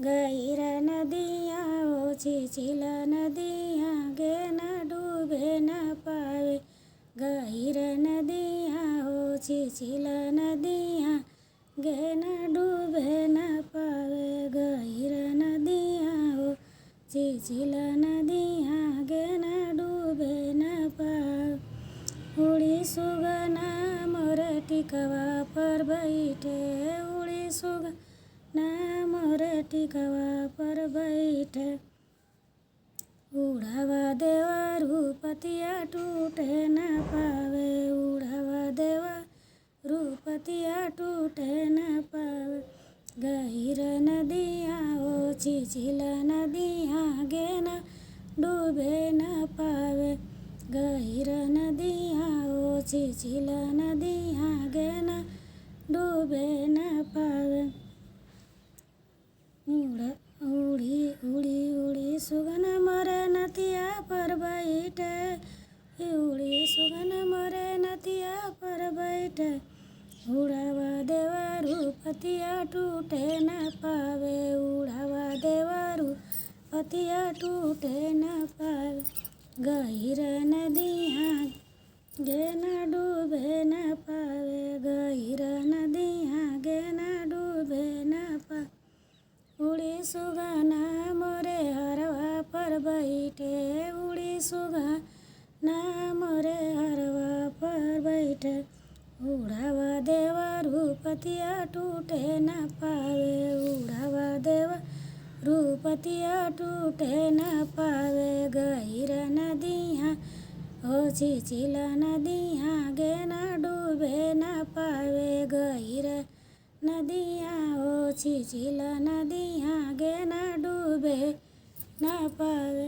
गहिर नदियाँ ओ छिछिल नदियाँ गे न डूबे न पावे। गहिर नदियाँ ओ छिछिल नदियाँ गे न डूबे न पावे। गहिर नदियाँ ओ छिछिल नदियाँ गे न डूबे न पावे। उड़ी सुगना मोर टिकवा पर बैठे। उड़ी सुगना मोर टिकवा पर बैठे। उड़ावा देवरू पतिया टूटे न पावे। उड़ावा देवरू पतिया टूटे न पावे। गहिर नदियाँ ओ छिछिल नदियाँ गे न डूबे न पावे। गहिर नदियाँ ओ छिछिल नदियाँ गे न डूबे न पावे। उड़ी उड़ी उड़ी सुगना मोरे नथिया पर बैठे। उड़ी सुगना मोरे नथिया पर बैठे। उड़ावा देवरू पतिया टूटे न पावे। उड़ावा देवरू पतिया टूटे न पावे। गहिर नदियाँ गे न डूबे न पावे। गहिर नदियाँ गे न डूबे न पावे। उड़ी सुगना मोरे हरवा पर बैठे। उड़ी सुगना मोरे हरवा पर बैठे। उड़ावा देवरू पतिया टूटे न पावे। उड़ावा देवरू पतिया टूटे न पावे। गहिर नदियाँ ओ छिछिल नदियाँ गे न डूबे न पावे। गहिर नदियाँ ओ छिछिल नदियाँ गे न डूबे न पावे।